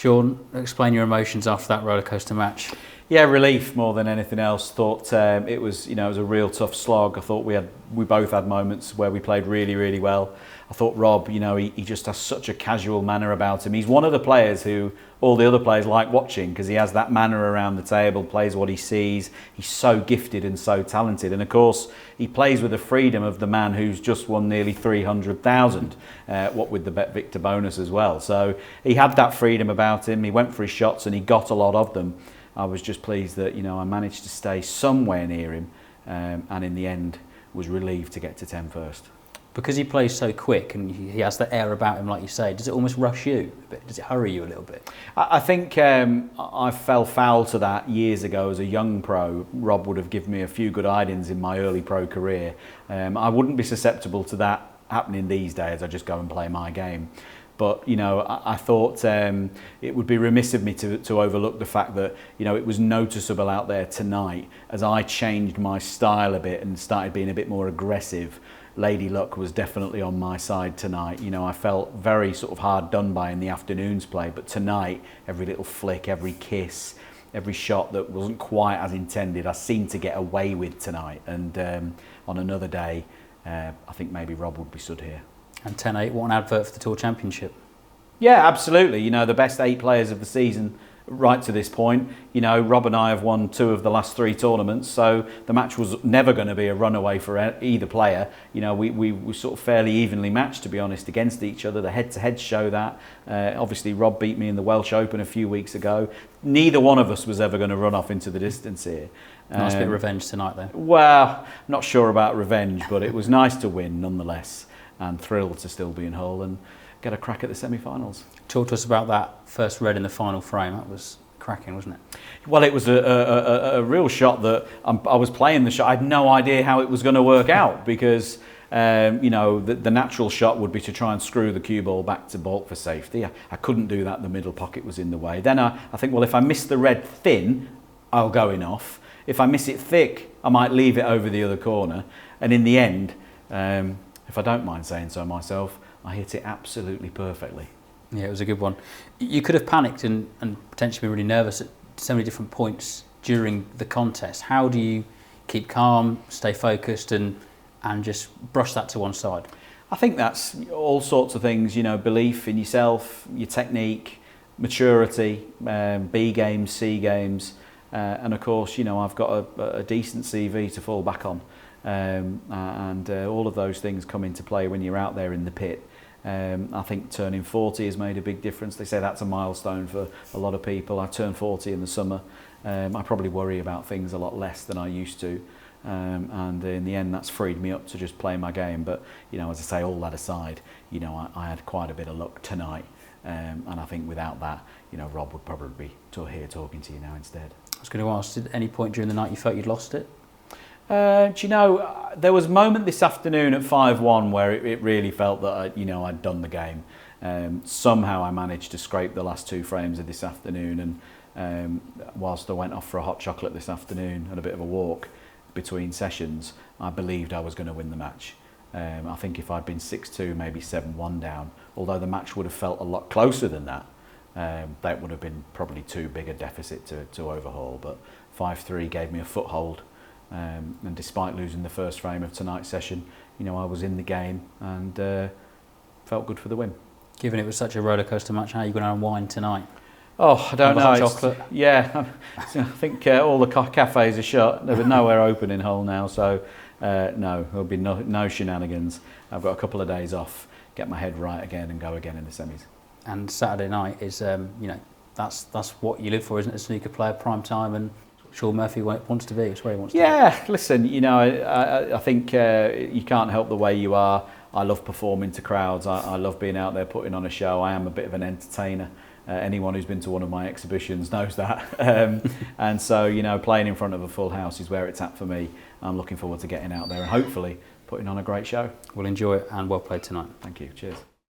Sean, explain your emotions after that rollercoaster match. Yeah, relief more than anything else. Thought it was it was a real tough slog. I thought we both had moments where we played really well. I thought Rob, he just has such a casual manner about him. He's one of the players who all the other players like watching because he has that manner around the table, plays what he sees. He's so gifted and so talented, and of course he plays with the freedom of the man who's just won nearly 300,000. What with the Bet Victor bonus as well. So he had that freedom about him. He went for his shots and he got a lot of them. I was just pleased that I managed to stay somewhere near him, and in the end was relieved to get to 10 first. Because he plays so quick and he has the air about him, like you say, does it almost rush you a bit? Does it hurry you a little bit? I think I fell foul to that years ago as a young pro. Rob would have given me a few good idings in my early pro career. I wouldn't be susceptible to that happening these days. I just go and play my game. But I thought it would be remiss of me to overlook the fact that it was noticeable out there tonight as I changed my style a bit and started being a bit more aggressive. Lady Luck was definitely on my side tonight. I felt very sort of hard done by in the afternoon's play, but tonight every little flick, every kiss, every shot that wasn't quite as intended, I seemed to get away with tonight. And on another day, I think maybe Rob would be stood here. And 10-8, what an advert for the Tour Championship. Yeah, absolutely. The best 8 players of the season right to this point. Rob and I have won 2 of the last 3 tournaments, so the match was never going to be a runaway for either player. We were sort of fairly evenly matched, to be honest, against each other. The head-to-heads show that. Obviously, Rob beat me in the Welsh Open a few weeks ago. Neither one of us was ever going to run off into the distance here. Nice bit of revenge tonight, though. Well, not sure about revenge, but it was nice to win nonetheless, and thrilled to still be in Hull and get a crack at the semi-finals. Talk to us about that first red in the final frame. That was cracking, wasn't it? Well, it was a real shot that I was playing the shot. I had no idea how it was going to work out because the natural shot would be to try and screw the cue ball back to baulk for safety. I couldn't do that. The middle pocket was in the way. Then I think, well, if I miss the red thin, I'll go in off. If I miss it thick, I might leave it over the other corner. And in the end, if I don't mind saying so myself, I hit it absolutely perfectly. Yeah, it was a good one. You could have panicked and potentially been really nervous at so many different points during the contest. How do you keep calm, stay focused and just brush that to one side? I think that's all sorts of things, belief in yourself, your technique, maturity, B games, C games, and of course, I've got a decent CV to fall back on. And all of those things come into play when you're out there in the pit. I think turning 40 has made a big difference. They say that's a milestone for a lot of people. I turned 40 in the summer. I probably worry about things a lot less than I used to, and in the end that's freed me up to just play my game. But as I say, all that aside, I had quite a bit of luck tonight, and I think without that, Rob would probably be here talking to you now instead. I was going to ask, at any point during the night you felt you'd lost it? There was a moment this afternoon at 5-1 where it really felt that I'd done the game. Somehow I managed to scrape the last 2 frames of this afternoon, and whilst I went off for a hot chocolate this afternoon and a bit of a walk between sessions, I believed I was going to win the match. I think if I'd been 6-2, maybe 7-1 down, although the match would have felt a lot closer than that, that would have been probably too big a deficit to overhaul. But 5-3 gave me a foothold. And despite losing the first frame of tonight's session, I was in the game and felt good for the win. Given it was such a rollercoaster match, how are you going to unwind tonight? Oh, I don't know. Hot chocolate? Yeah, I think all the cafes are shut. There's nowhere open in Hull now, so no, there'll be no shenanigans. I've got a couple of days off, get my head right again and go again in the semis. And Saturday night is, that's what you live for, isn't it? A snooker player, prime time, and Sean Murphy wants to be. It's where he wants to be. Yeah, listen, I think you can't help the way you are. I love performing to crowds. I love being out there putting on a show. I am a bit of an entertainer. Anyone who's been to one of my exhibitions knows that. And so, playing in front of a full house is where it's at for me. I'm looking forward to getting out there and hopefully putting on a great show. We'll enjoy it and well played tonight. Thank you. Cheers.